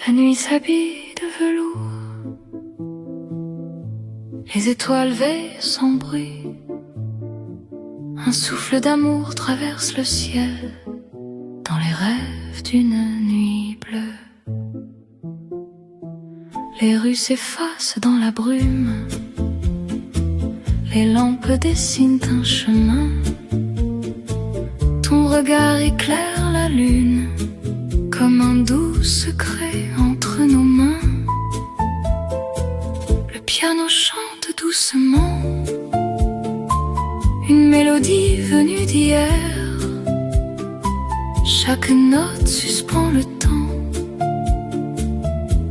La nuit s'habille de velours, les étoiles veillent sans bruit. Un souffle d'amour traverse le ciel dans les rêves d'une nuit bleue. Les rues s'effacent dans la brume, les lampes dessinent un chemin. Ton regard éclaire la lune comme un doux secret entre nos mains. Le piano chante doucement une mélodie venue d'hier. Chaque note suspend le temps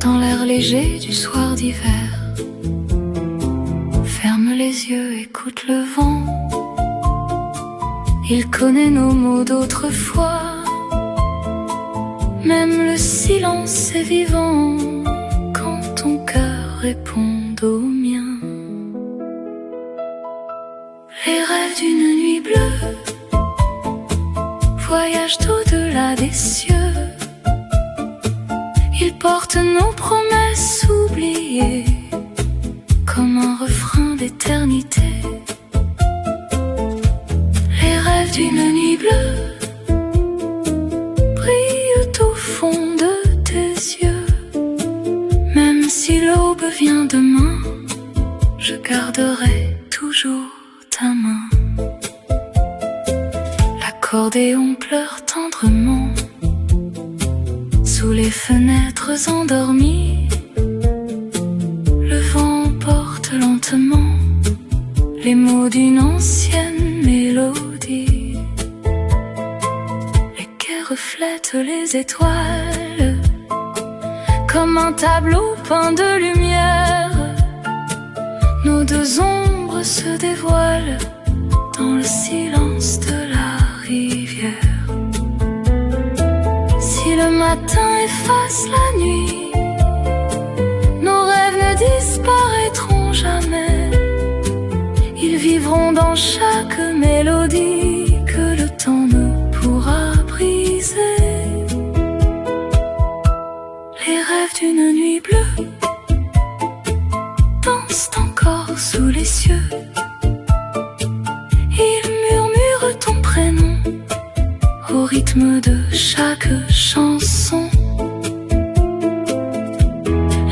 dans l'air léger du soir d'hiver. Ferme les yeux, écoute le vent. Il connaît nos mots d'autrefois. Même le silence est vivant quand ton cœur répond au mien. Les rêves d'une nuit bleue voyagent au-delà des cieux. Ils portent nos promesses oubliées comme un refrain d'éternité. Les rêves d'une nuit bleue brillent au fond de tes yeux. Même si l'aube vient demain, je garderai toujours ta main. L'accordéon pleure tendrement sous les fenêtres endormies. Le vent porte lentement les mots d'une ancienne mélodie. Les quais reflètent les étoiles comme un tableau peint de lumière. Nos deux ombres se dévoilent dans le silence de la rivière. Si le matin efface la nuit, nos rêves ne disparaîtront jamais. Ils vivront dans chaque mélodie que le temps ne pourra briser. Les rêves d'une nuit bleue dansent encore sous les cieux. Ils murmurent ton prénom au rythme de chaque chanson.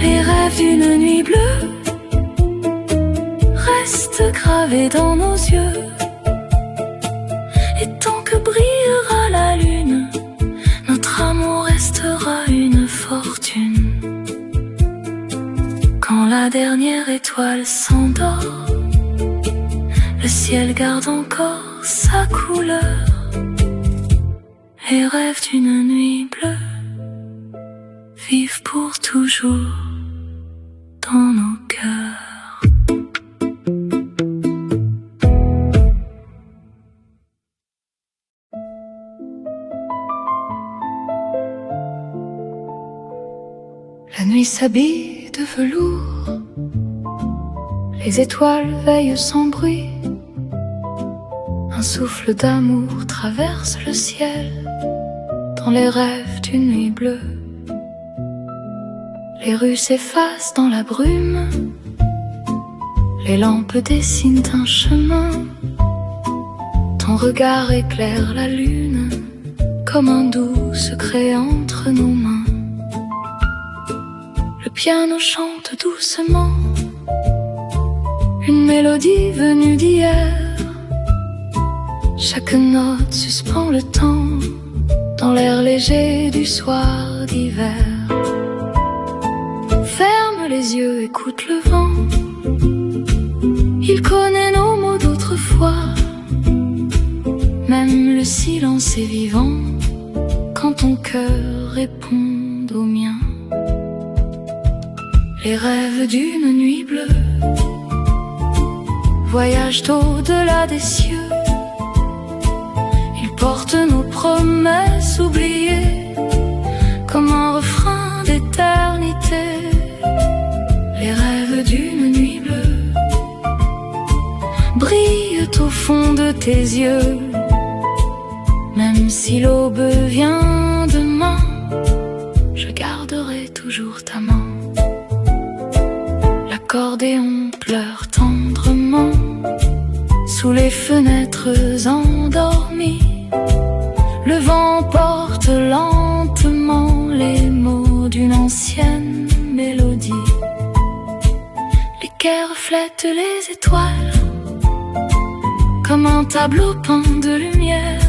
Les rêves d'une nuit bleue restent gravés dans nos yeux. Et tant que brillera la lune, notre amour restera une fortune. Quand la dernière étoile s'endort, le ciel garde encore sa couleur. Les rêves d'une nuit bleue vivent pour toujours dans nos cœurs. La nuit s'habille de velours, les étoiles veillent sans bruit. Un souffle d'amour traverse le ciel dans les rêves d'une nuit bleue. Les rues s'effacent dans la brume, les lampes dessinent un chemin. Ton regard éclaire la lune comme un doux secret entre nos mains. Le piano chante doucement une mélodie venue d'hier. Chaque note suspend le temps dans l'air léger du soir d'hiver. Ferme les yeux, écoute le vent. Il connaît nos mots d'autrefois. Même le silence est vivant quand ton cœur répond au mien. Les rêves d'une nuit bleue voyagent au-delà des cieux. Ils portent nos promesses oubliées comme un refrain d'éternité. Les rêves d'une nuit bleue brillent au fond de tes yeux. Même si l'aube vient demain, je garderai toujours toujours ta main. L'accordéon pleure tendrement sous les fenêtres endormies. Le vent porte lentement les mots d'une ancienne mélodie. Les quais reflètent les étoiles comme un tableau peint de lumière.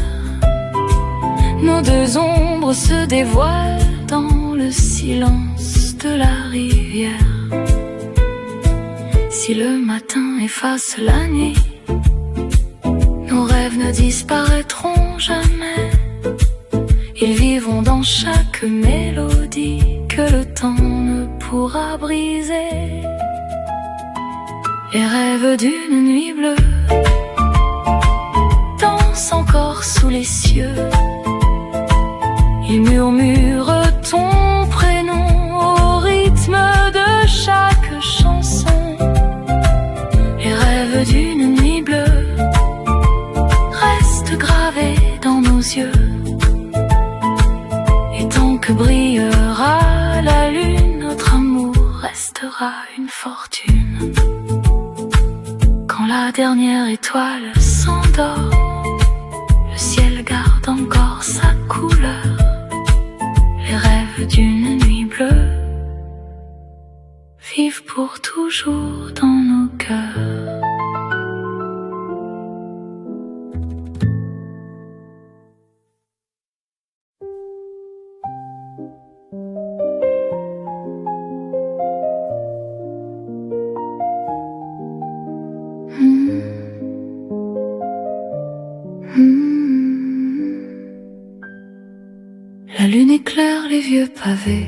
Nos deux ombres se dévoilent dans le silence de la rivière. Si le matin efface la nuit, nos rêves ne disparaîtront jamais. Ils vivront dans chaque mélodie que le temps ne pourra briser. Les rêves d'une nuit bleue dansent encore sous les cieux. Ils murmurent ton prénom au rythme de chaque chanson. Les rêves d'une nuit bleue restent gravés dans nos yeux. Et tant que brillera la lune, notre amour restera une fortune. Quand la dernière étoile s'endort, le ciel garde encore sa couleur. Les rêves d'une nuit bleue vivent pour toujours dans nos cœurs. La lune éclaire les vieux pavés.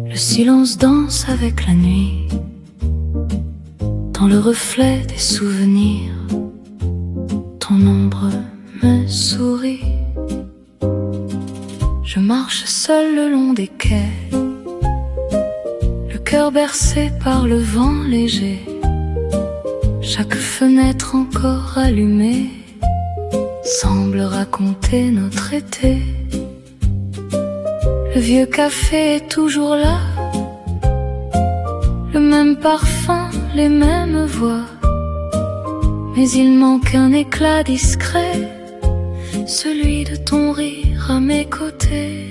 Le silence danse avec la nuit. Dans le reflet des souvenirs, ton ombre me sourit. Je marche seul le long des quais, le cœur bercé par le vent léger. Chaque fenêtre encore allumée semble raconter notre été. Le vieux café est toujours là, le même parfum, les mêmes voix. Mais il manque un éclat discret, celui de ton rire à mes côtés.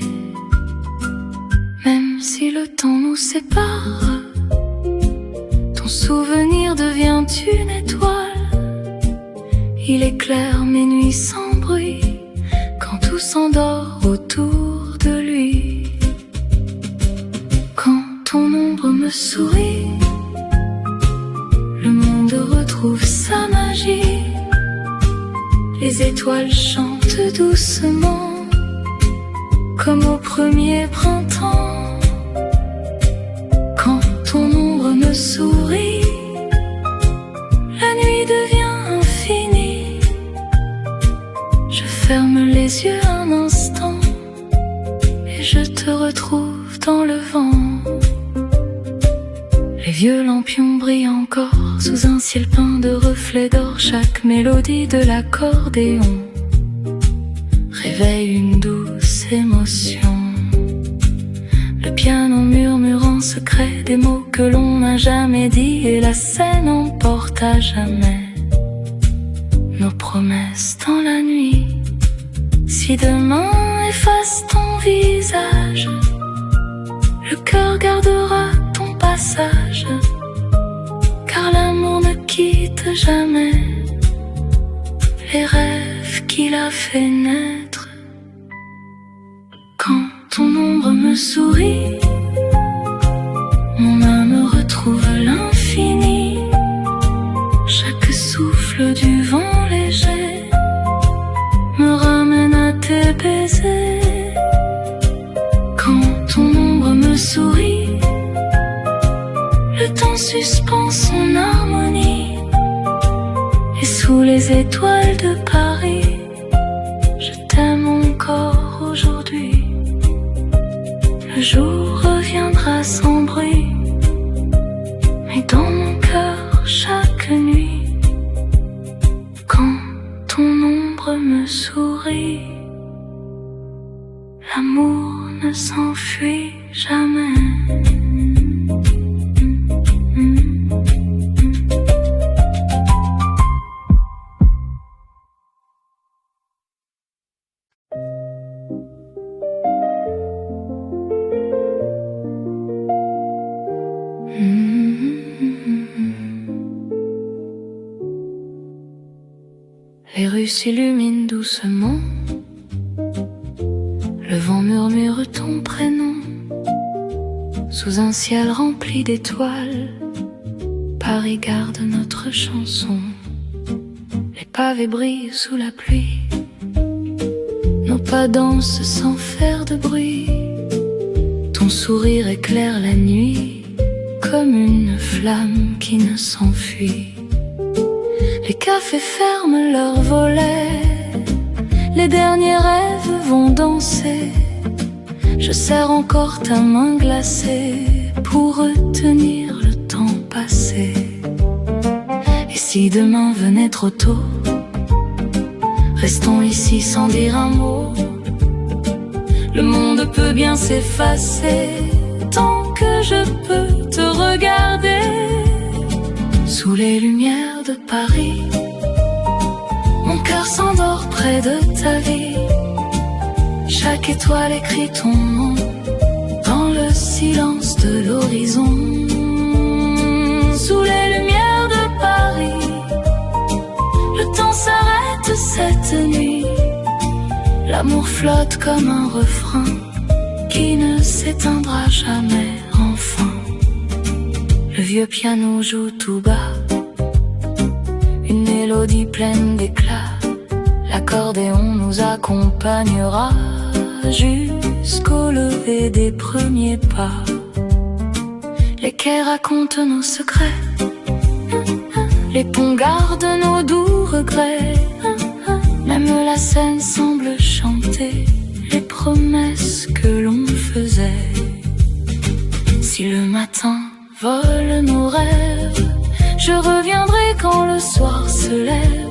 Même si le temps nous sépare, ton souvenir devient une étoile. Il éclaire mes nuits sans bruit, quand tout s'endort autour de lui. Quand ton ombre me sourit, le monde retrouve sa magie. Les étoiles chantent doucement, comme au premier printemps. Quand ton ombre me sourit, la nuit devient infinie. Je ferme les yeux un instant et je te retrouve dans le vent. Les vieux lampions brillent encore sous un ciel peint de reflets d'or. Chaque mélodie de l'accordéon réveille une douce émotion. Le piano murmure en secret des mots que l'on n'a jamais dit, et la scène emporte à jamais nos promesses dans la nuit. Si demain efface ton visage, le cœur gardera ton passage, car l'amour ne quitte jamais les rêves qu'il a fait naître. Quand ton ombre me sourit, mon âme retrouve l'infini. Chaque souffle du vent léger me ramène à tes baisers. Quand ton ombre me sourit, le temps suspend son harmonie. Et sous les étoiles de Paris, je t'aime encore aujourd'hui. Le jour reviendra sans bruit, mais dans mon cœur chaque nuit, quand ton ombre me sourit, l'amour ne s'enfuit jamais. Les rues s'illuminent doucement, le vent murmure ton prénom, sous un ciel rempli d'étoiles, Paris garde notre chanson. Les pavés brillent sous la pluie, nos pas dansent sans faire de bruit, ton sourire éclaire la nuit, comme une flamme qui ne s'enfuit. Les cafés ferment leurs volets, les derniers rêves vont danser. Je serre encore ta main glacée pour retenir le temps passé. Et si demain venait trop tôt, restons ici sans dire un mot. Le monde peut bien s'effacer tant que je peux te regarder. Sous les lumières de Paris, mon cœur s'endort près de ta vie. Chaque étoile écrit ton nom dans le silence de l'horizon. Sous les lumières de Paris, le temps s'arrête cette nuit. L'amour flotte comme un refrain qui ne s'éteindra jamais enfin. Le vieux piano joue tout bas, une mélodie pleine d'éclat. L'accordéon nous accompagnera jusqu'au lever des premiers pas. Les quais racontent nos secrets, les ponts gardent nos doux regrets. Même la Seine semble chanter les promesses que l'on faisait. Si le matin vole nos rêves, je reviendrai quand le soir se lève.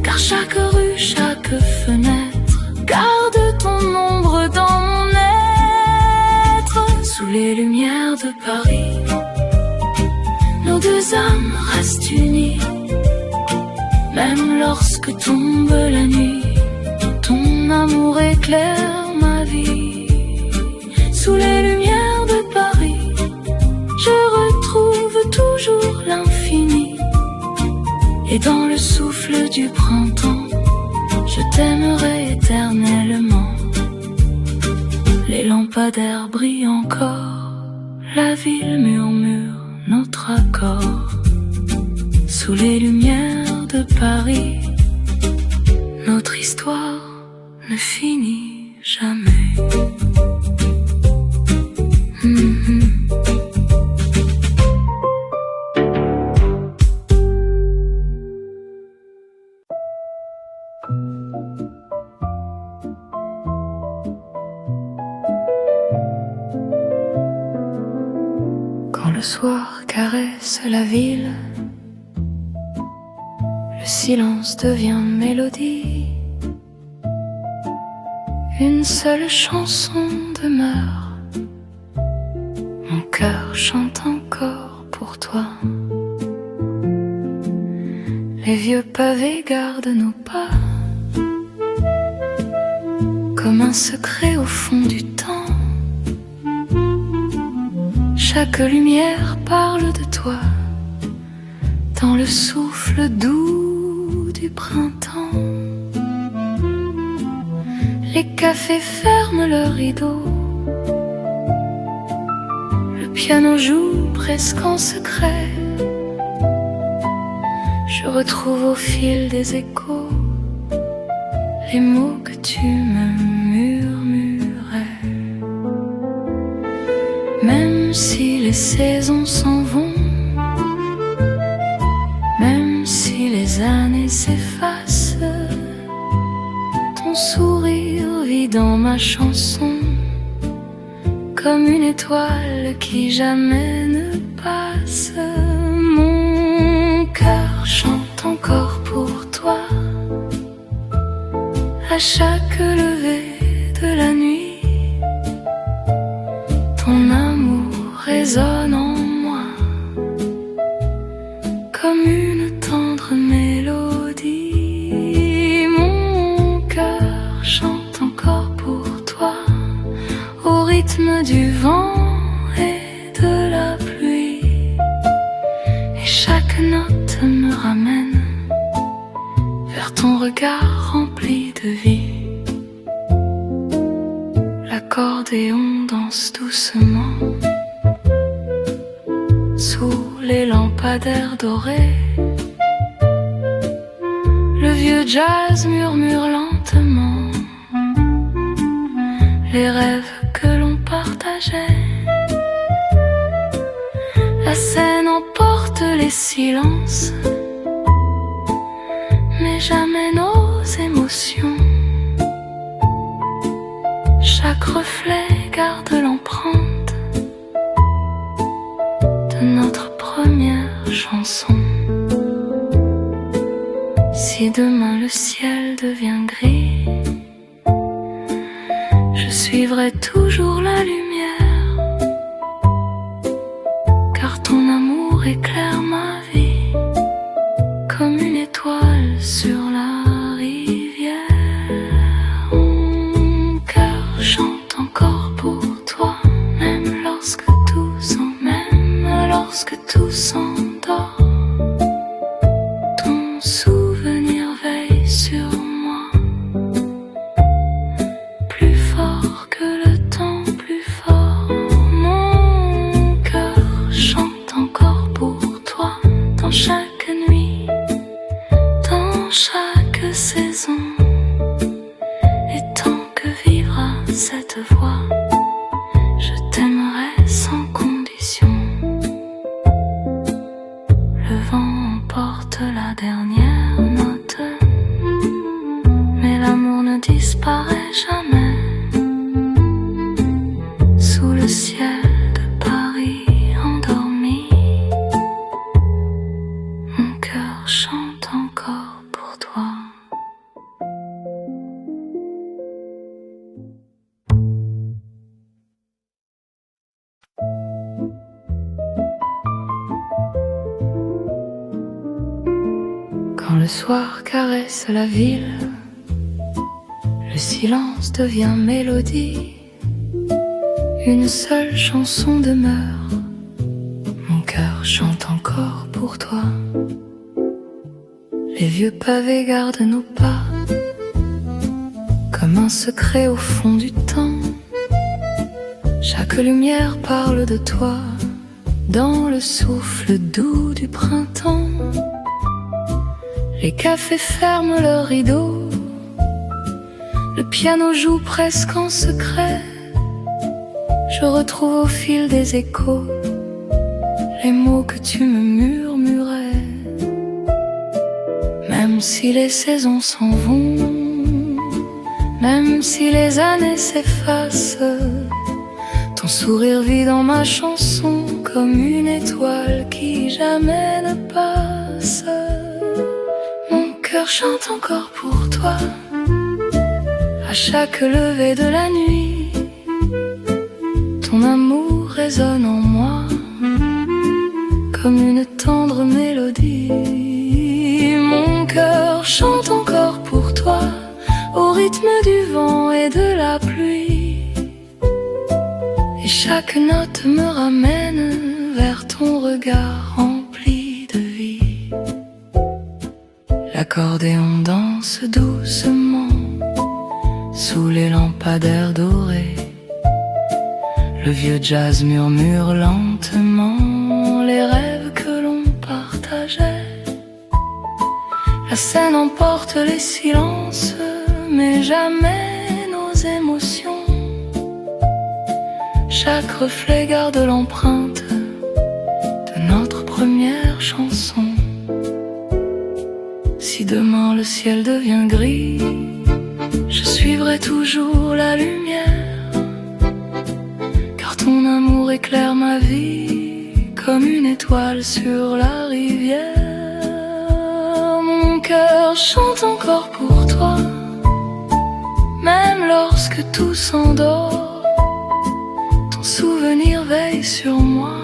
Car chaque rue, chaque fenêtre garde ton ombre dans mon être. Sous les lumières de Paris, nos deux âmes restent unies. Même lorsque tombe la nuit, ton amour éclaire ma vie. Sous les lumières de Paris, je retrouve toujours l'infini. Et dans le souffle du printemps, je t'aimerai éternellement. Les lampadaires brillent encore, la ville murmure notre accord. Sous les lumières de Paris, notre histoire ne finit jamais. Quand le soir caresse la ville, le silence devient mélodie. Une seule chanson demeure, mon cœur chante encore pour toi. Les vieux pavés gardent nos pas, comme un secret au fond du temps. Chaque lumière parle de toi, dans le souffle doux du printemps. Les cafés ferment leurs rideaux, le piano joue presque en secret. Je retrouve au fil des échos les mots que tu me murmurais. Même si les saisons s'en vont, même si les années s'effacent, ton sourire vit dans ma chanson, comme une étoile qui jamais ne passe. Mon cœur chante encore pour toi, à chaque levée de la nuit. résonne en moi comme une tendre mélodie. Mon cœur chante encore pour toi au rythme du vent et de la pluie, et chaque note me ramène vers ton regard rempli de vie. L'accordéon danse doucement sous les lampadaires dorés. Le vieux jazz murmure lentement les rêves que l'on partageait. La scène emporte les silences, mais jamais nos émotions. Chaque reflet garde l'empreinte de notre première chanson. Si demain le ciel devient gris, je suivrai toujours la lumière, car ton amour éclaire ma vie comme une étoile sur la rivière. Mon cœur chante encore pour toi, même lorsque tout s'endort. Ton souvenir veille sur moi, plus fort que le temps, plus fort. Mon cœur chante encore pour toi dans chaque nuit, dans chaque saison. Et tant que vivra cette voix, je t'aimerai sans condition. Le vent emporte la dernière note, mais l'amour ne disparaît jamais. Sous le ciel de Paris endormi, mon cœur chante encore pour toi. Quand le soir caresse la ville, le silence devient mélodie. Une seule chanson demeure, mon cœur chante encore pour toi. Les vieux pavés gardent nos pas comme un secret au fond du temps. Chaque lumière parle de toi dans le souffle doux du printemps. Les cafés ferment leurs rideaux, le piano joue presque en secret. Je retrouve au fil des échos les mots que tu me murmurais. Même si les saisons s'en vont, même si les années s'effacent, ton sourire vit dans ma chanson comme une étoile qui jamais ne passe. Mon cœur chante encore pour toi à chaque lever de la nuit. Ton amour résonne en moi comme une tendre mélodie. Mon cœur chante encore pour toi au rythme du vent et de la pluie. Et chaque note me ramène vers ton regard rempli de vie. L'accordéon danse doucement sous les lampadaires dorés. Le vieux jazz murmure lentement les rêves que l'on partageait. La scène emporte les silences, mais jamais nos émotions. Chaque reflet garde l'empreinte de notre première chanson. Si demain le ciel devient gris, je suivrai toujours la lumière, car ton amour éclaire ma vie comme une étoile sur la rivière. Mon cœur chante encore pour toi, même lorsque tout s'endort. Ton souvenir veille sur moi,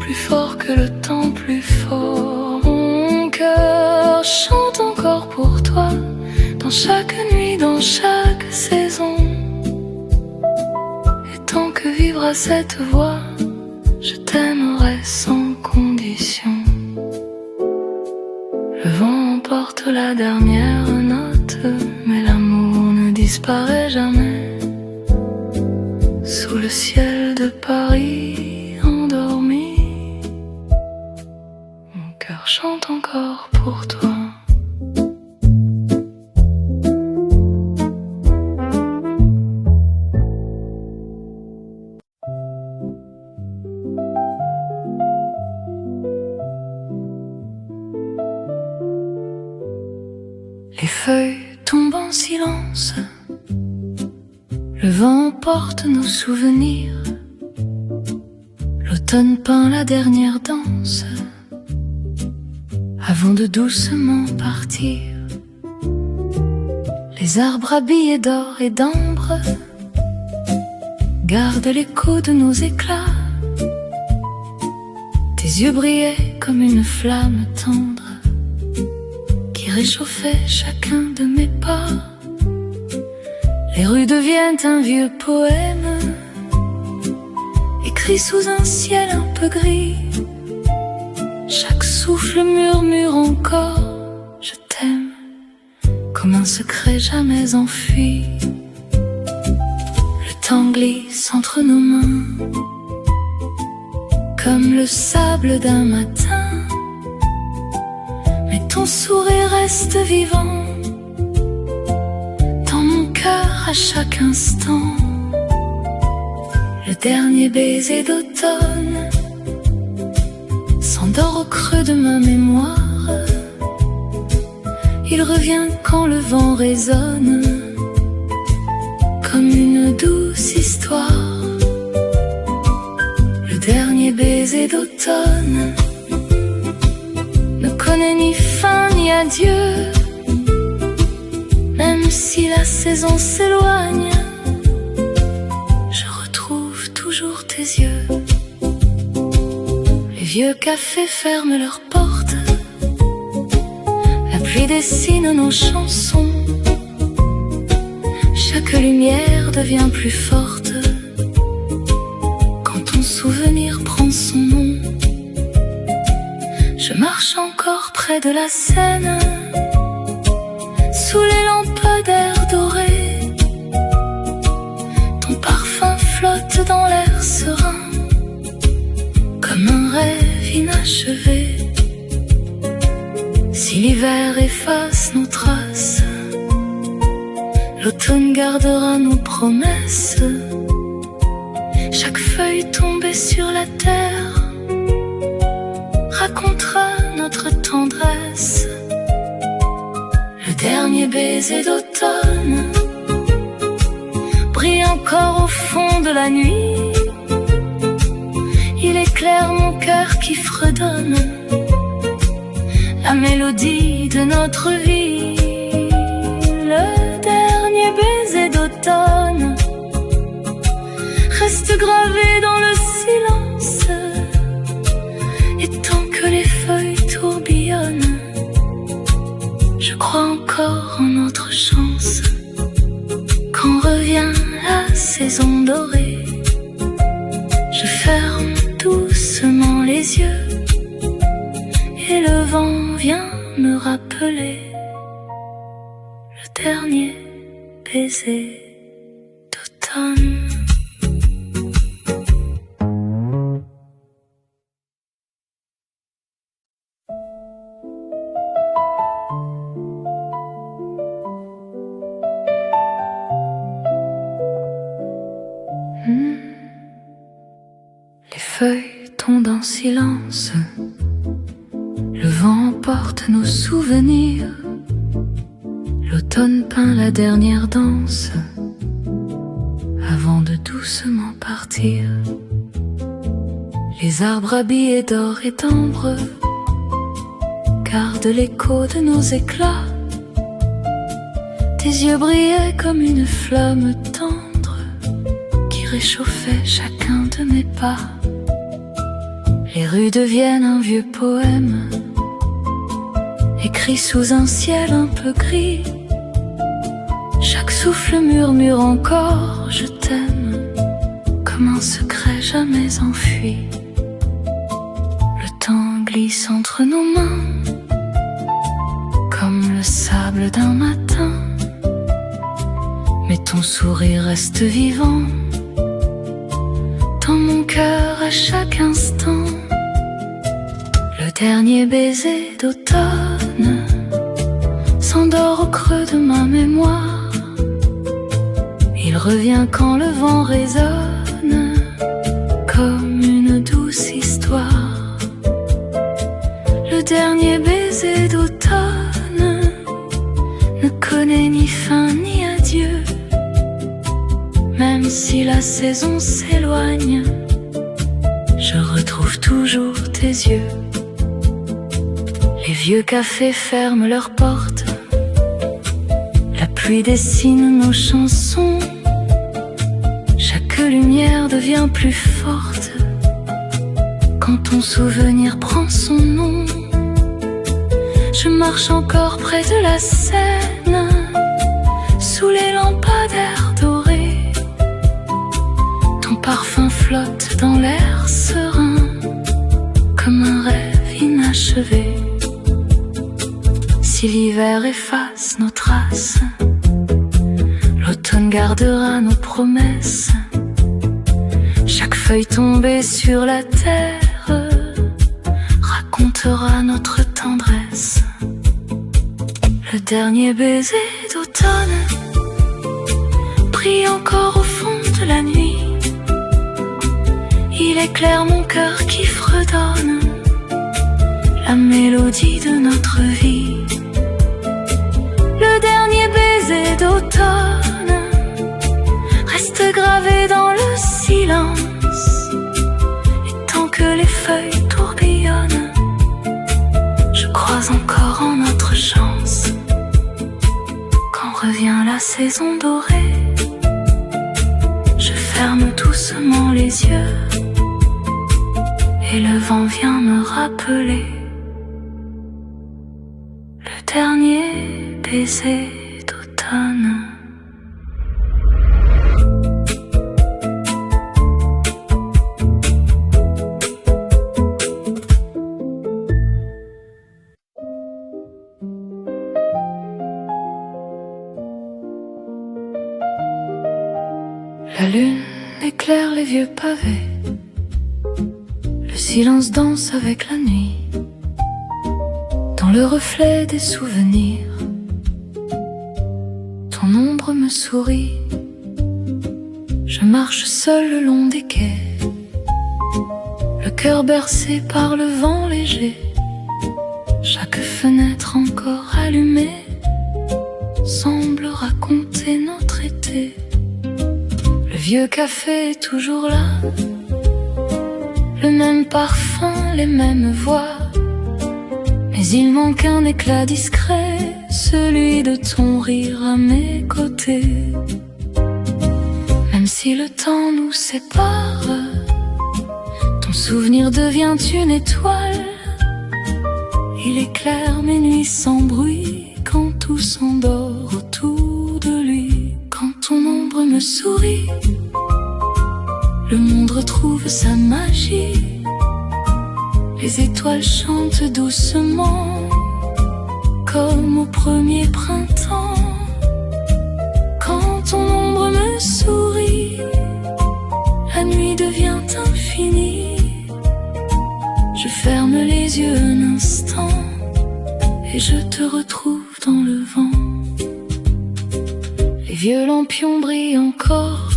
plus fort que le temps, plus fort. Mon cœur chante encore pour toi, dans chaque nuit, dans chaque saison. Et tant que vivra cette voix, je t'aimerai sans condition. Le vent emporte la dernière note, mais l'amour ne disparaît jamais. Sous le ciel de Paris endormi, mon cœur chante encore pour toi. Les feuilles tombent en silence, le vent emporte nos souvenirs. L'automne peint la dernière danse, avant de doucement partir. Les arbres habillés d'or et d'ambre gardent l'écho de nos éclats. Tes yeux brillaient comme une flamme tendre qui réchauffait chacun de mes pas. Les rues deviennent un vieux poème, écrit sous un ciel un peu gris. Chaque souffle murmure encore « Je t'aime » comme un secret jamais enfui. Le temps glisse entre nos mains comme le sable d'un matin, mais ton sourire reste vivant à chaque instant. Le dernier baiser d'automne s'endort au creux de ma mémoire. Il revient quand le vent résonne comme une douce histoire. Le dernier baiser d'automne ne connaît ni fin ni adieu. Même si la saison s'éloigne, je retrouve toujours tes yeux. Les vieux cafés ferment leurs portes, la pluie dessine nos chansons. Chaque lumière devient plus forte quand ton souvenir prend son nom. Je marche encore près de la Seine, sous les lampadaires dorés. Ton parfum flotte dans l'air serein, comme un rêve inachevé. Si l'hiver efface nos traces, l'automne gardera nos promesses. Chaque feuille tombée sur la terre racontera notre tendresse. Le dernier baiser d'automne brille encore au fond de la nuit. Il éclaire mon cœur qui fredonne la mélodie de notre vie. Le dernier baiser d'automne reste gravé dans le silence. Et tant que les feuilles tourbillonnent, je crois encore en notre chance. Quand revient la saison dorée, je ferme doucement les yeux et le vent vient me rappeler le dernier baiser d'automne. Les feuilles tombent en silence, le vent emporte nos souvenirs. L'automne peint la dernière danse avant de doucement partir. Les arbres habillés d'or et d'ambre gardent l'écho de nos éclats. Tes yeux brillaient comme une flamme tendre qui réchauffait chacun de mes pas. Les rues deviennent un vieux poème, écrit sous un ciel un peu gris. Chaque souffle murmure encore je t'aime, comme un secret jamais enfui. Le temps glisse entre nos mains, comme le sable d'un matin. Mais ton sourire reste vivant dans mon cœur à chaque instant. Le dernier baiser d'automne s'endort au creux de ma mémoire. Il revient quand le vent résonne comme une douce histoire. Le dernier baiser d'automne ne connaît ni fin ni adieu. Même si la saison s'éloigne, je retrouve toujours tes yeux. Les vieux cafés ferment leurs portes, la pluie dessine nos chansons. Chaque lumière devient plus forte quand ton souvenir prend son nom. Je marche encore près de la Seine, sous les lampadaires dorés. Ton parfum flotte dans l'air serein, comme un rêve inachevé. Si l'hiver efface nos traces, l'automne gardera nos promesses. Chaque feuille tombée sur la terre racontera notre tendresse. Le dernier baiser d'automne brille encore au fond de la nuit. Il éclaire mon cœur qui fredonne la mélodie de notre vie. Le dernier baiser d'automne reste gravé dans le silence. Et tant que les feuilles tourbillonnent, je crois encore en notre chance. Quand revient la saison dorée, je ferme doucement les yeux et le vent vient me rappeler le dernier baiser d'automne. La lune éclaire les vieux pavés, le silence danse avec la nuit. Dans le reflet des souvenirs, ton ombre me sourit. Je marche seul le long des quais, le cœur bercé par le vent léger. Chaque fenêtre encore allumée semble raconter notre été. Le vieux café est toujours là, le même parfum, les mêmes voix. Mais il manque un éclat discret, celui de ton rire à mes côtés. Même si le temps nous sépare, ton souvenir devient une étoile. Il éclaire mes nuits sans bruit quand tout s'endort autour de lui. Quand ton ombre me sourit, le monde retrouve sa magie. Les étoiles chantent doucement, comme au premier printemps. Quand ton ombre me sourit, la nuit devient infinie. Je ferme les yeux un instant et je te retrouve dans le vent. Les vieux lampions brillent encore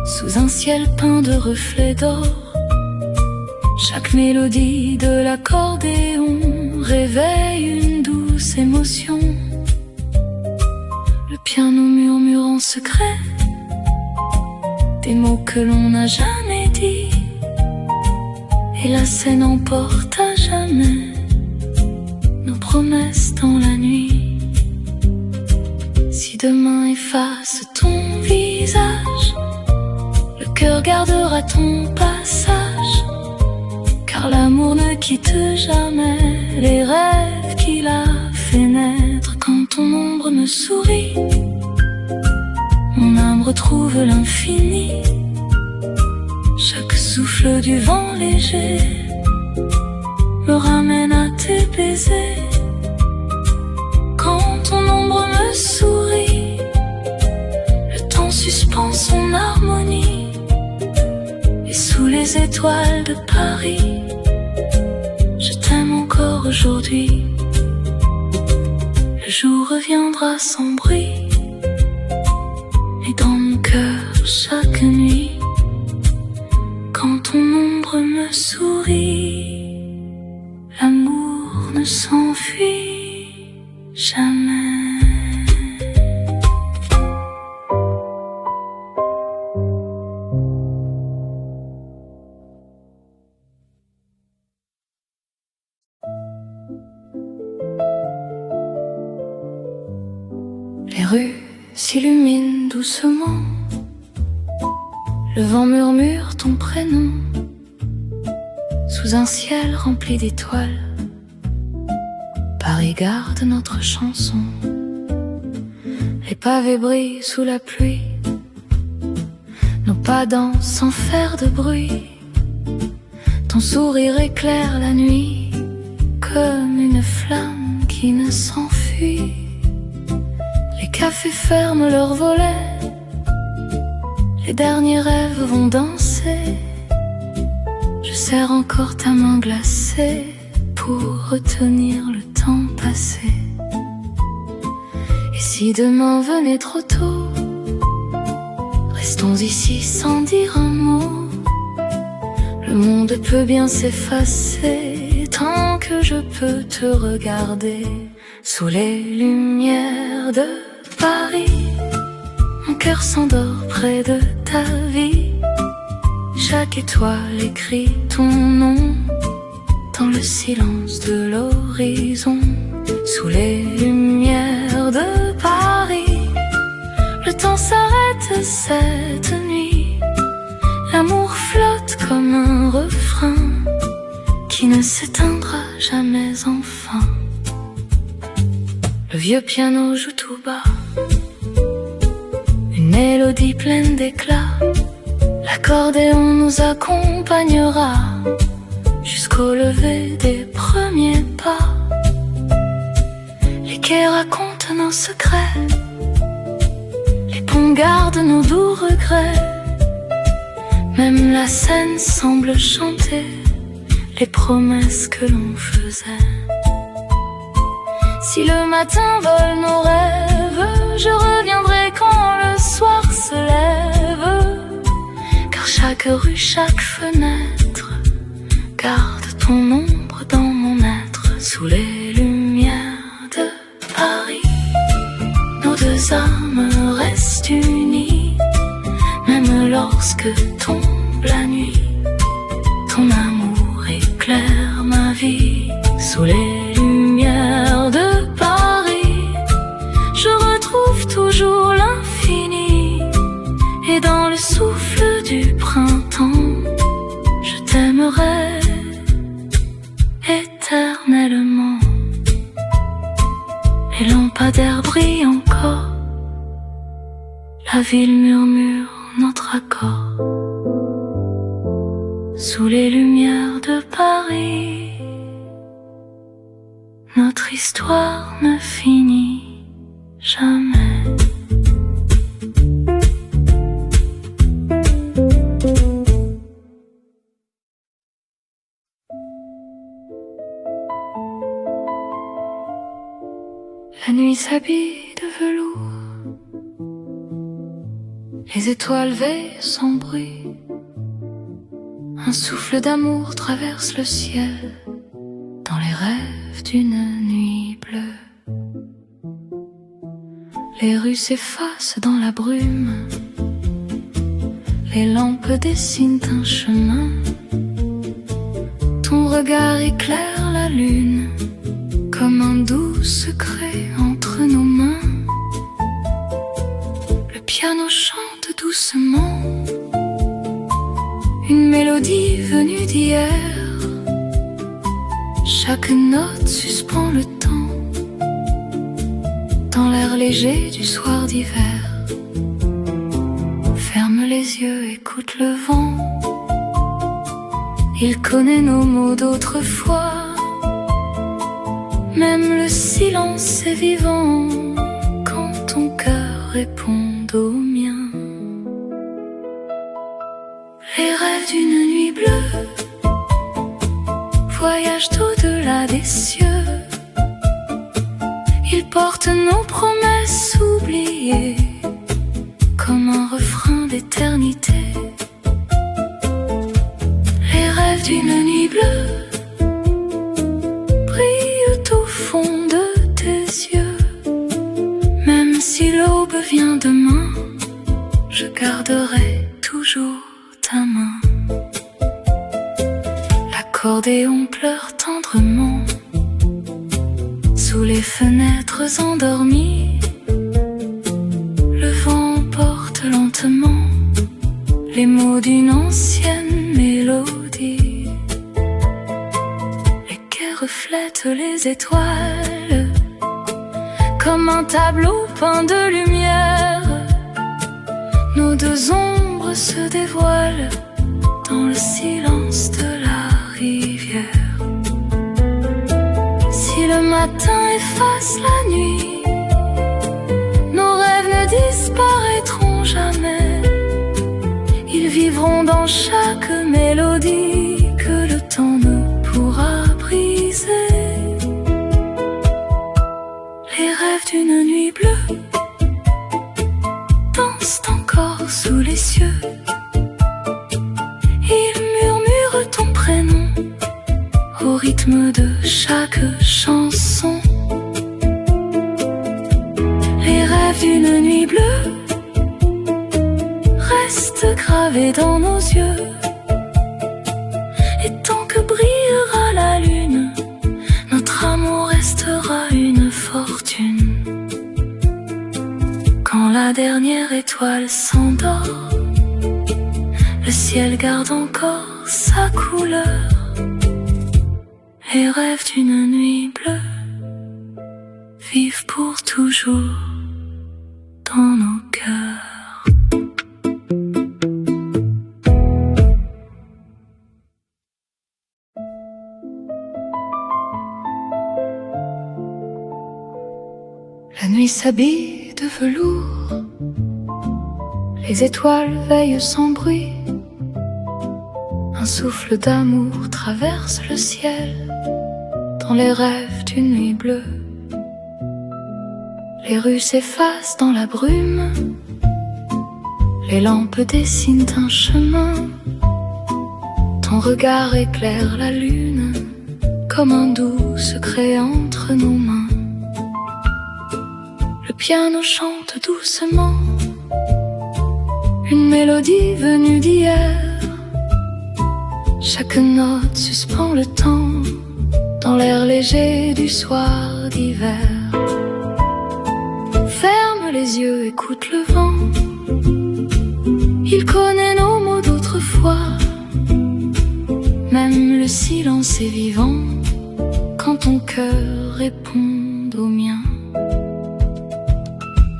sous un ciel peint de reflets d'or. Chaque mélodie de l'accordéon réveille une douce émotion. Le piano murmure en secret des mots que l'on n'a jamais dit. Et la scène emporte à jamais nos promesses dans la nuit. Si demain efface ton visage, regardera ton passage, car l'amour ne quitte jamais les rêves qu'il a fait naître. Quand ton ombre me sourit, mon âme retrouve l'infini. Chaque souffle du vent léger me ramène à tes baisers. Quand ton ombre me sourit, le temps suspend son harmonie. Et sous les étoiles de Paris, je t'aime encore aujourd'hui. Le jour reviendra sans bruit, et dans mon cœur chaque nuit, quand ton ombre me sourit, l'amour ne s'enfuit jamais. Les rues s'illuminent doucement, le vent murmure ton prénom sous un ciel rempli d'étoiles. Paris garde notre chanson. Les pavés brillent sous la pluie, nos pas dansent sans faire de bruit. Ton sourire éclaire la nuit comme une flamme qui ne s'enfuit. Les cafés ferment leurs volets, les derniers rêves vont danser. Je serre encore ta main glacée pour retenir le temps passé. Et si demain venait trop tôt, restons ici sans dire un mot. Le monde peut bien s'effacer tant que je peux te regarder. Sous les lumières de Paris, mon cœur s'endort près de ta vie. Chaque étoile écrit ton nom dans le silence de l'horizon. Sous les lumières de Paris, le temps s'arrête cette nuit. L'amour flotte comme un refrain qui ne s'éteindra jamais enfin. Le vieux piano joue tout bas, une mélodie pleine d'éclat. L'accordéon nous accompagnera jusqu'au lever des premiers pas. Les quais racontent nos secrets, les ponts gardent nos doux regrets. Même la Seine semble chanter les promesses que l'on faisait. Si le matin vole nos rêves, je reviendrai quand le soir se lève. Car chaque rue, chaque fenêtre garde ton ombre dans mon être. Sous les lumières de Paris, nos deux âmes restent unies. Même lorsque tombe la nuit, ton amour éclaire ma vie. Sous les lumières de Paris, je retrouve toujours l'infini. Et dans le souffle du printemps, je t'aimerai éternellement. Les lampadaires brillent encore, la ville murmure notre accord. Sous les lumières de Paris, notre histoire ne finit jamais. La nuit s'habille de velours, les étoiles veillent sans bruit. Un souffle d'amour traverse le ciel dans les rêves d'une nuit bleue. Les rues s'effacent dans la brume, les lampes dessinent un chemin. Ton regard éclaire la lune comme un doux secret entre nos mains. Le piano chante doucement une mélodie venue d'hier. Chaque note suspend le temps dans l'air léger du soir d'hiver. Ferme les yeux, écoute le vent. Il connaît nos mots d'autrefois. Même le silence est vivant quand ton cœur répond au mien. Les rêves d'une nuit bleue voyagent au-delà des cieux. Ils portent nos promesses oubliées comme un refrain d'éternité. Les rêves d'une nuit bleue brillent au fond de tes yeux. Même si l'aube vient demain, je garderai toujours ta main. L'accordéon pleure tendrement sous les fenêtres endormies. Le vent porte lentement les mots d'une ancienne mélodie. Les quais reflètent les étoiles comme un tableau peint de lumière. Nos deux ombres se dévoilent dans le silence de la rivière. Si le matin efface la nuit, nos rêves ne disparaîtront jamais. Ils vivront dans chaque mélodie que le temps ne pourra briser. Les rêves d'une nuit bleue dansent encore sous les cieux. Ils murmurent ton prénom au rythme de chaque chanson. Les rêves d'une nuit bleue restent gravés dans nos yeux. Et tant que brillera la lune, notre amour restera une fortune. Quand la dernière étoile s'endort, le ciel garde encore sa couleur. Les rêves d'une nuit bleue vivent pour toujours dans nos cœurs. La nuit s'habille de velours, les étoiles veillent sans bruit. Un souffle d'amour traverse le ciel dans les rêves d'une nuit bleue. Les rues s'effacent dans la brume, les lampes dessinent un chemin. Ton regard éclaire la lune comme un doux secret entre nos mains. Le piano chante doucement une mélodie venue d'hier. Chaque note suspend le temps dans l'air léger du soir d'hiver. Ferme les yeux, écoute le vent. Il connaît nos mots d'autrefois. Même le silence est vivant quand ton cœur répond au mien.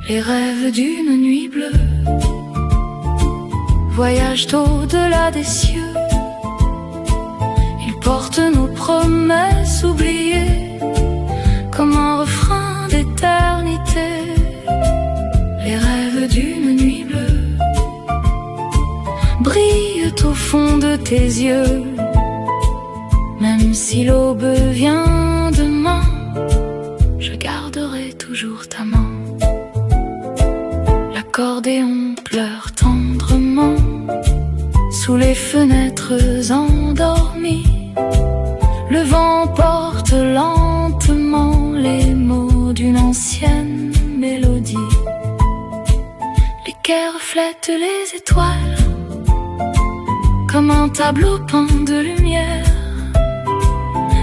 Les rêves d'une nuit bleue voyagent au-delà des cieux. Ils portent nos promesses oubliées comme un refrain d'éternité. Les rêves d'une nuit bleue brillent au fond de tes yeux. Même si l'aube vient demain, je garderai toujours ta main. L'accordéon pleure tendrement sous les fenêtres endormies. Le vent porte lentement les mots d'une ancienne mélodie. Les quais reflètent les étoiles comme un tableau peint de lumière.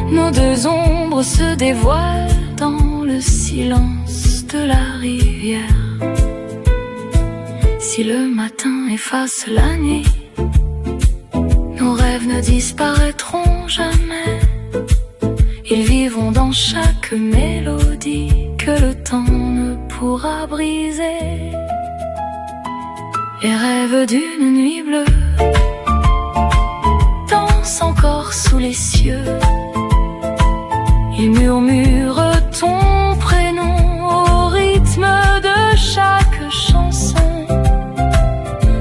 Nos deux ombres se dévoilent dans le silence de la rivière. Si le matin efface la nuit, disparaîtront jamais. Ils vivront dans chaque mélodie que le temps ne pourra briser. Les rêves d'une nuit bleue dansent encore sous les cieux. Ils murmurent ton prénom au rythme de chaque chanson.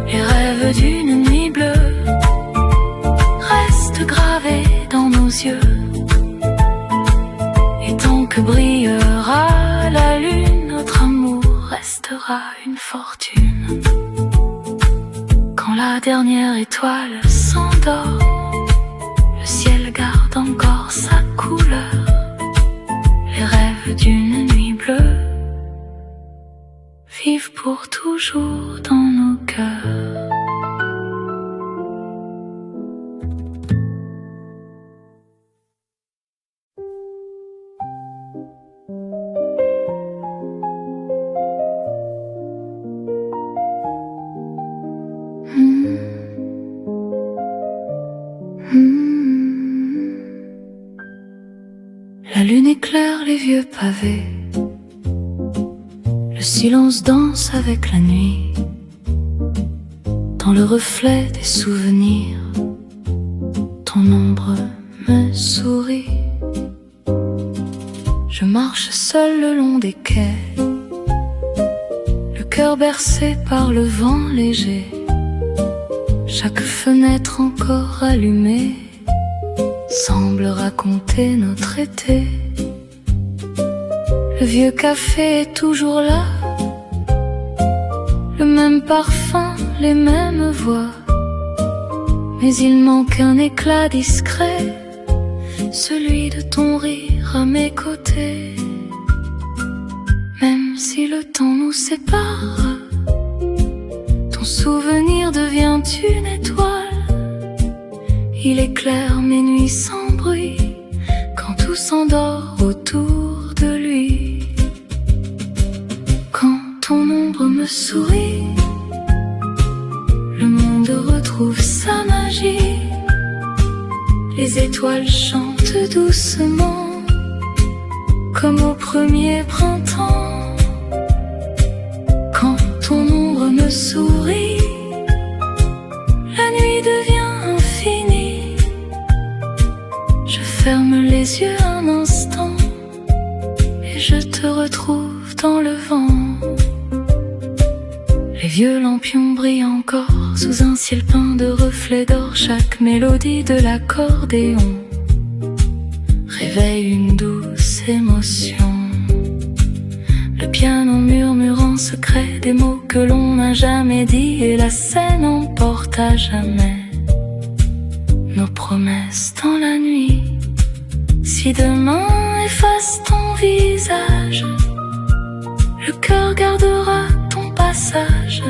Les rêves d'une nuit bleue restent gravés dans nos yeux. Et tant que brillera la lune, notre amour restera une fortune. Quand la dernière étoile s'endort, le ciel garde encore sa couleur. Les rêves d'une nuit bleue vivent pour toujours dans nos cœurs. La lune éclaire les vieux pavés. Le silence danse avec la nuit. Dans le reflet des souvenirs, ton ombre me sourit. Je marche seul le long des quais, le cœur bercé par le vent léger. Chaque fenêtre encore allumée semble raconter notre été. Le vieux café est toujours là, le même parfum, les mêmes voix. Mais il manque un éclat discret, celui de ton rire à mes côtés. Même si le temps nous sépare, ton souvenir devient une étoile. Il éclaire mes nuits sans bruit, quand tout s'endort autour de lui. Quand ton ombre me sourit, le monde retrouve sa magie. Les étoiles chantent doucement, comme au premier printemps. Quand ton ombre me sourit, la nuit devient infinie. Je ferme les yeux un instant et je te retrouve dans le vent. Les vieux lampions brillent encore sous un ciel peint de reflets d'or. Chaque mélodie de l'accordéon réveille une douce émotion. Le piano murmure en secret des mots que l'on n'a jamais dit, et la scène emporte à jamais nos promesses dans la nuit. Si demain efface ton visage, le cœur gardera ton passage,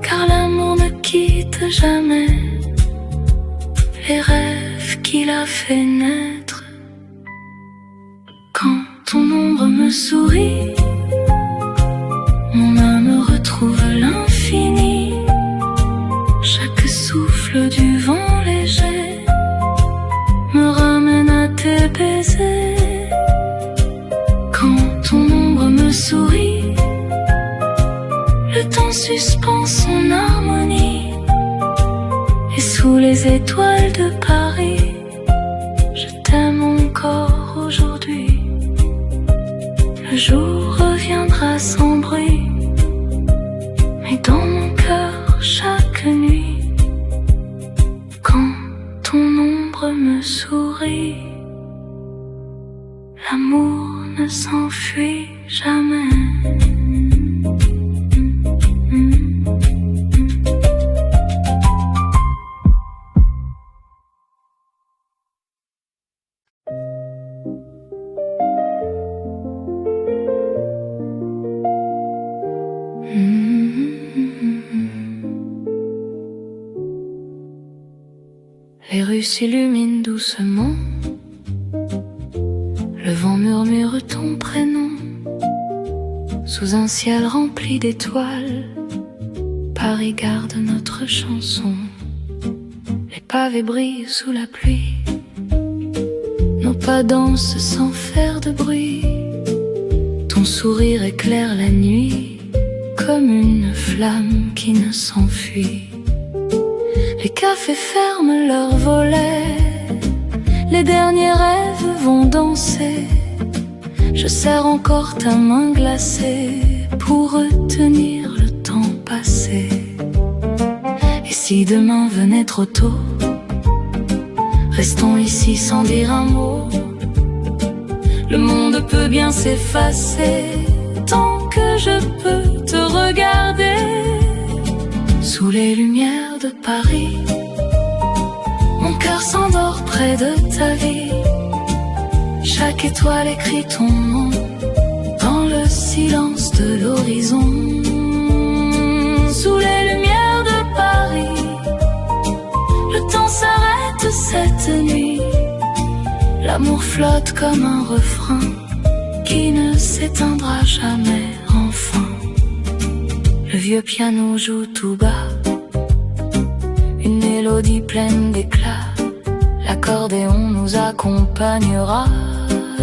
car l'amour ne quitte jamais les rêves qu'il a fait naître. Quand ton ombre me sourit, mon âme retrouve l'infini. Chaque souffle du vent léger me ramène à tes baisers. Quand ton ombre me sourit, le temps suspend son harmonie. Et sous les étoiles de Paris, je t'aime encore aujourd'hui. Le jour reviendra sans bruit, mais dans mon cœur chaque nuit. Quand ton ombre me sourit, l'amour ne s'enfuit jamais. Les rues s'illuminent doucement, le vent murmure ton prénom. Sous un ciel rempli d'étoiles, Paris garde notre chanson. les pavés brillent sous la pluie. Nos pas dansent sans faire de bruit. Ton sourire éclaire la nuit comme une flamme qui ne s'enfuit. Les cafés ferment leurs volets, les derniers rêves vont danser. Je serre encore ta main glacée pour retenir le temps passé. Et si demain venait trop tôt, restons ici sans dire un mot. Le monde peut bien s'effacer tant que je peux te regarder. Sous les lumières de Paris, mon cœur s'endort près de ta vie. Chaque étoile écrit ton nom dans le silence de l'horizon. Sous les lumières de Paris, le temps s'arrête cette nuit. L'amour flotte comme un refrain qui ne s'éteindra jamais enfin. Le vieux piano joue tout bas, une mélodie pleine d'éclat. L'accordéon nous accompagnera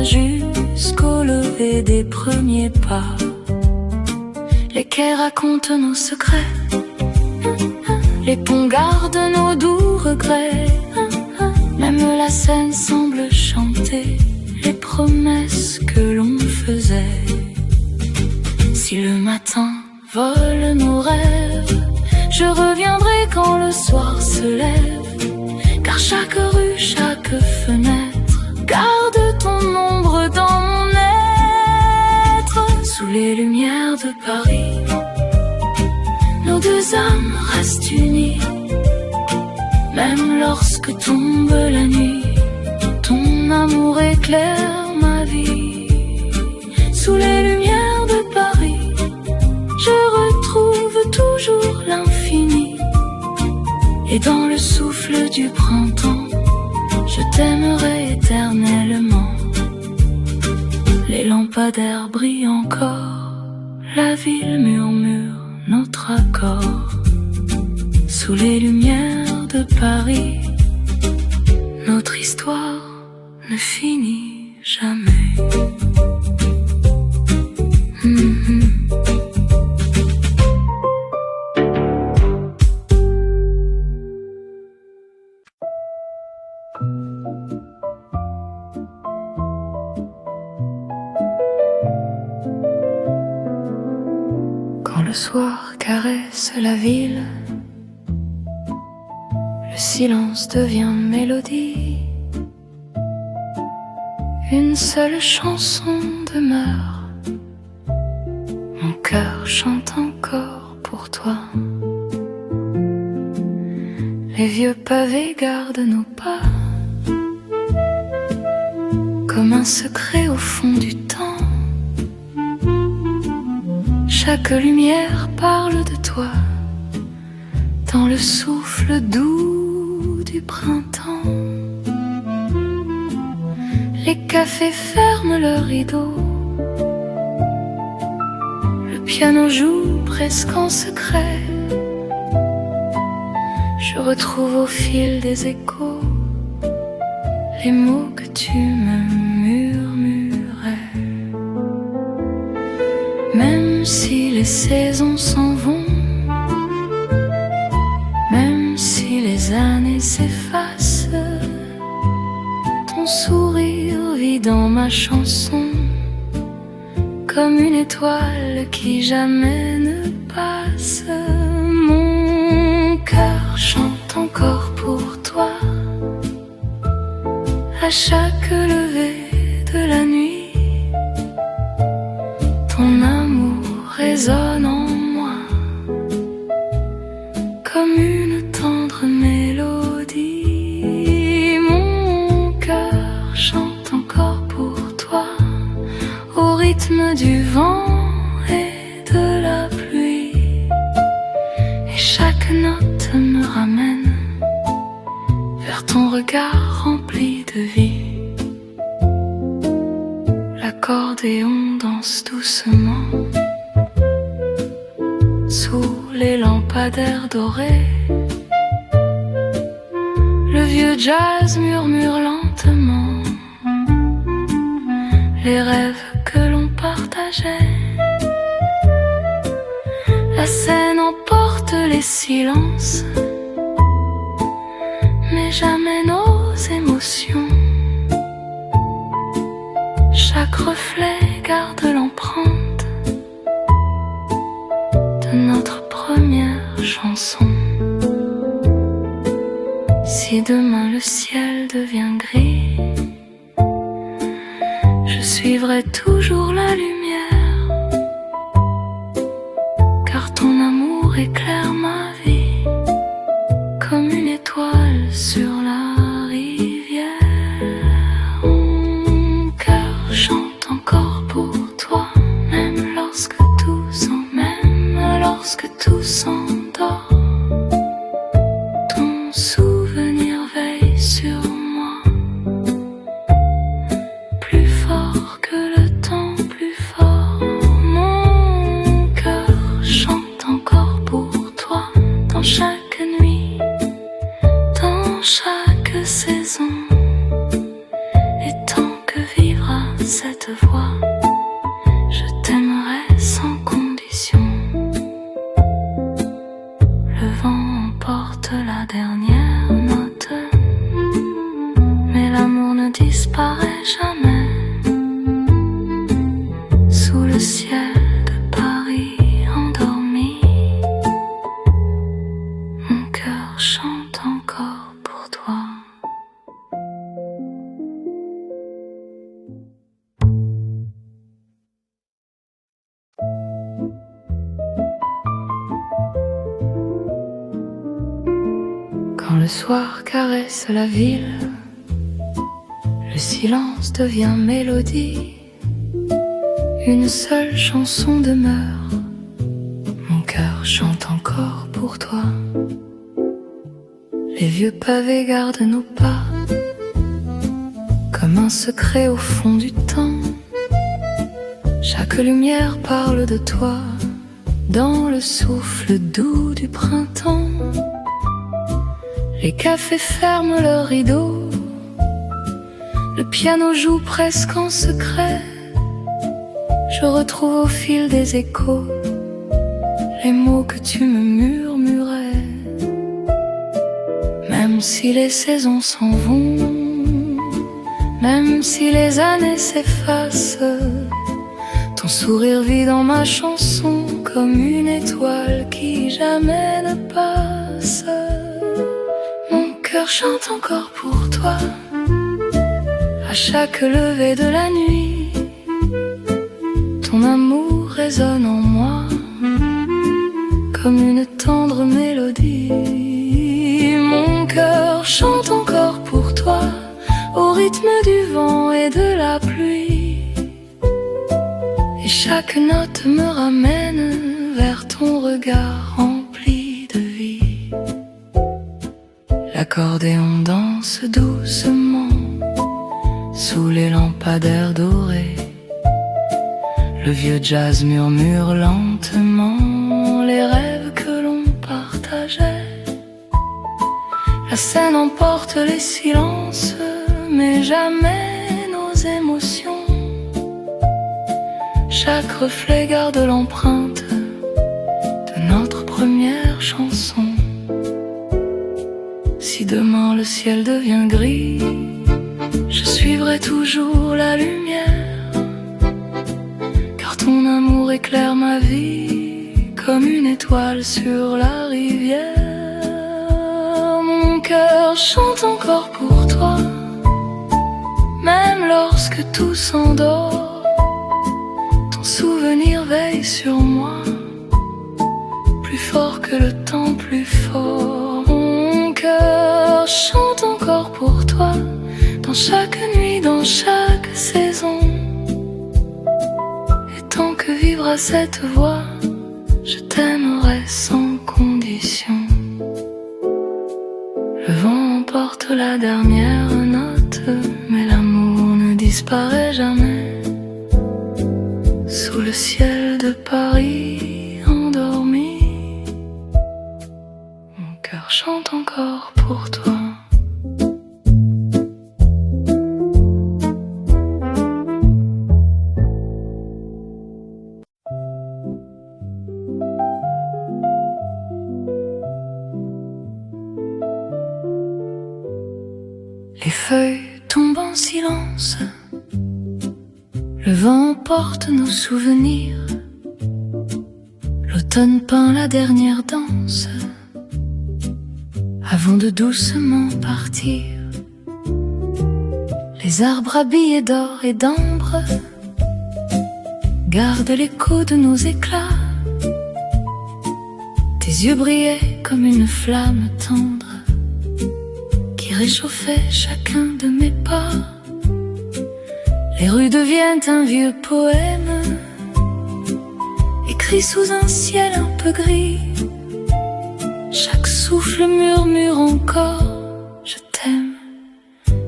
jusqu'au lever des premiers pas. Les quais racontent nos secrets, les ponts gardent nos doux regrets. Même la scène semble chanter les promesses que l'on faisait. Si le matin vole nos rêves, je reviendrai quand le soir se lève. Car chaque rue, chaque fenêtre garde ton ombre dans mon être. Sous les lumières de Paris, nos deux âmes restent unies. Même lorsque tombe la nuit, ton amour éclaire ma vie. Sous les lumières de Paris, je retrouve toujours l'infini. Et dans le souffle du printemps, je t'aimerai éternellement. Les lampadaires brillent encore, la ville murmure notre accord. Sous les lumières de Paris, notre histoire ne finit jamais. Quand le soir caresse la ville, le silence devient mélodie. Une seule chanson demeure, mon cœur chante encore pour toi. Les vieux pavés gardent nos pas, comme un secret au fond du temps. Chaque lumière parle de toi, dans le souffle doux du printemps. Les cafés ferment leurs rideaux, le piano joue presque en secret. Je retrouve au fil des échos les mots que tu me murmurais. Même si les saisons s'en vont, même si les années s'effacent, ton sourire vit dans ma chanson, comme une étoile qui jamais ne passe. Mon cœur chante encore pour toi, à chaque lever de la nuit. Ton amour résonne en moi, comme une tendre mélodie. Mon cœur chante encore pour toi, au rythme du vent et de la pluie. Et chaque note me ramène vers ton regard rempli de vie. L'accordéon danse doucement sous les lampadaires dorés. vieux jazz murmure lentement les rêves que l'on partageait. La scène emporte les silences, mais jamais nos émotions. Chaque reflet garde l'empreinte de notre première chanson. Si demain le ciel devient gris, je suivrai toujours la lumière, car ton amour éclaire ma vie comme une étoile sur la rivière. Mon cœur chante encore pour toi, même lorsque tout s'endort. Ton souvenir veille sur moi, plus fort que le temps, plus fort. Mon cœur chante encore pour toi, dans chaque nuit, dans chaque saison. Et tant que vivra cette voix, je t'aimerai sans condition. Le vent emporte la dernière note, mais l'amour ne disparaît jamais. Sous le ciel de Paris endormi, mon cœur chante encore pour toi. Quand le soir caresse la ville, le silence devient mélodie. Une seule chanson demeure, mon cœur chante encore pour toi. Les vieux pavés gardent nos pas, comme un secret au fond du temps. Chaque lumière parle de toi, dans le souffle doux du printemps. Les cafés ferment leurs rideaux, le piano joue presque en secret. Je retrouve au fil des échos les mots que tu me murmurais. Même si les saisons s'en vont, même si les années s'effacent, ton sourire vit dans ma chanson comme une étoile qui jamais ne passe. Mon cœur chante encore pour toi, à chaque lever de la nuit. Ton amour résonne en moi comme une tendre mélodie. Mon cœur chante encore pour toi, au rythme du vent et de la pluie. Et chaque note me ramène vers ton regard rempli de vie. L'accordéon danse doucement sous les lampadaires dorés. Le vieux jazz murmure lentement les rêves que l'on partageait. La scène emporte les silences, mais jamais nos émotions. Chaque reflet garde l'empreinte de notre première chanson. Si demain le ciel devient gris, je suivrai toujours la lumière, car ton amour éclaire ma vie comme une étoile sur la rivière. Mon cœur chante encore pour toi, même lorsque tout s'endort. Ton souvenir veille sur moi, plus fort que le temps, plus fort. Mon cœur chante encore pour toi, dans chaque nuit, dans chaque saison. Et tant que vivra cette voix, je t'aimerai sans condition. Le vent emporte la dernière note, mais l'amour ne disparaît jamais. Sous le ciel de Paris endormi, mon cœur chante encore pour toi. silence. Le vent emporte nos souvenirs. L'automne peint la dernière danse avant de doucement partir. Les arbres habillés d'or et d'ambre gardent l'écho de nos éclats. Tes yeux brillaient comme une flamme tendre qui réchauffait chacun de mes pas. Les rues deviennent un vieux poème écrit sous un ciel un peu gris. Chaque souffle murmure encore je t'aime,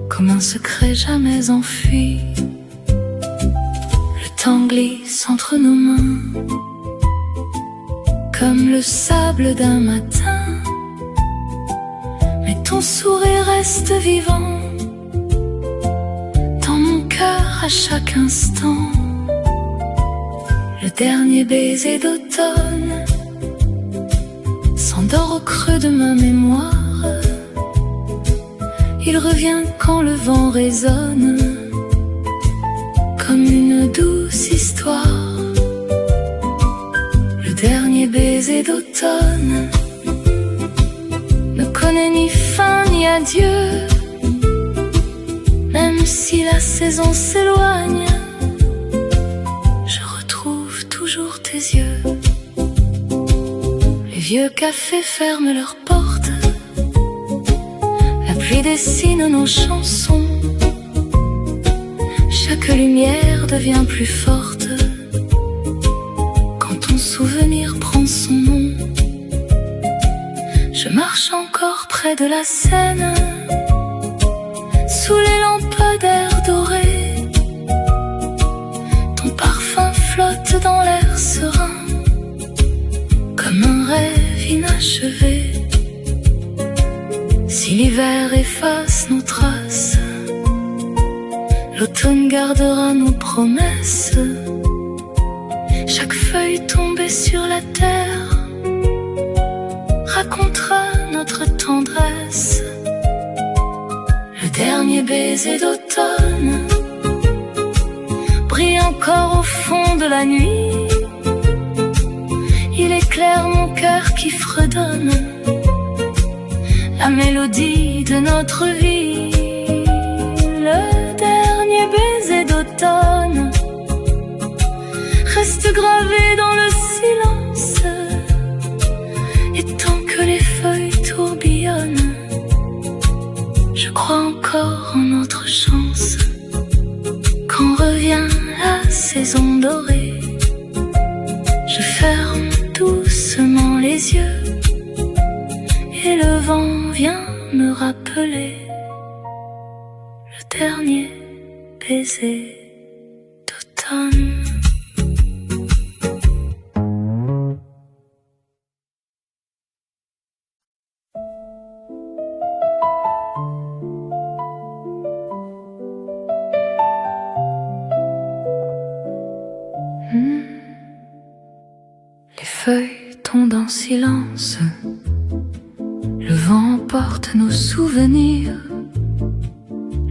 comme un secret jamais enfui. Le temps glisse entre nos mains comme le sable d'un matin, mais ton sourire reste vivant dans mon cœur à chaque instant. Le dernier baiser d'automne s'endort au creux de ma mémoire. Il revient quand le vent résonne comme une douce histoire. Le dernier baiser d'automne ne connaît ni fin ni adieu. Même si la saison s'éloigne, je retrouve toujours tes yeux. Les vieux cafés ferment leurs portes, la pluie dessine nos chansons. Chaque lumière devient plus forte quand ton souvenir prend son nom. Je marche encore près de la Seine, sous les lampadaires dorés. Ton parfum flotte dans l'air serein comme un rêve inachevé. Si l'hiver efface nos traces, l'automne gardera nos promesses. Chaque feuille tombée sur la terre racontera notre tendresse. Le dernier baiser d'automne brille encore au fond de la nuit. Il éclaire mon cœur qui fredonne la mélodie de notre vie. Le dernier baiser d'automne reste gravé dans le silence. Et tant que les feuilles tourbillonnent, je crois encore en notre chance. Quand revient la saison dorée, je ferme doucement les yeux et le vent vient me rappeler le dernier baiser d'automne. Les feuilles tombent en silence, le vent emporte nos souvenirs.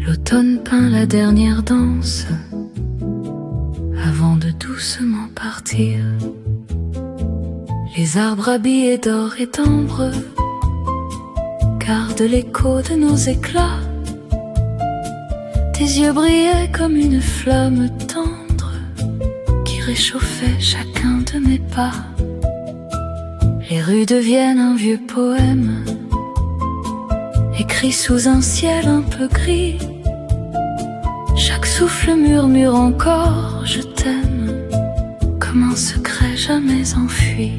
L'automne peint la dernière danse avant de doucement partir. Les arbres habillés d'or et d'ambre gardent l'écho de nos éclats. Tes yeux brillaient comme une flamme tendre qui réchauffait chacun de mes pas. Les rues deviennent un vieux poème écrit sous un ciel un peu gris. Chaque souffle murmure encore je t'aime, comme un secret jamais enfui.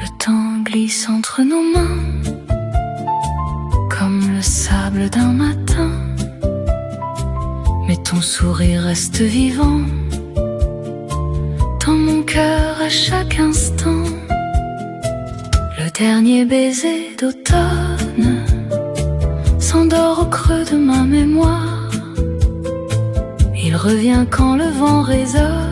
Le temps glisse entre nos mains comme le sable d'un matin, mais ton sourire reste vivant dans mon cœur à chaque instant. Le dernier baiser d'automne s'endort au creux de ma mémoire. Il revient quand le vent résonne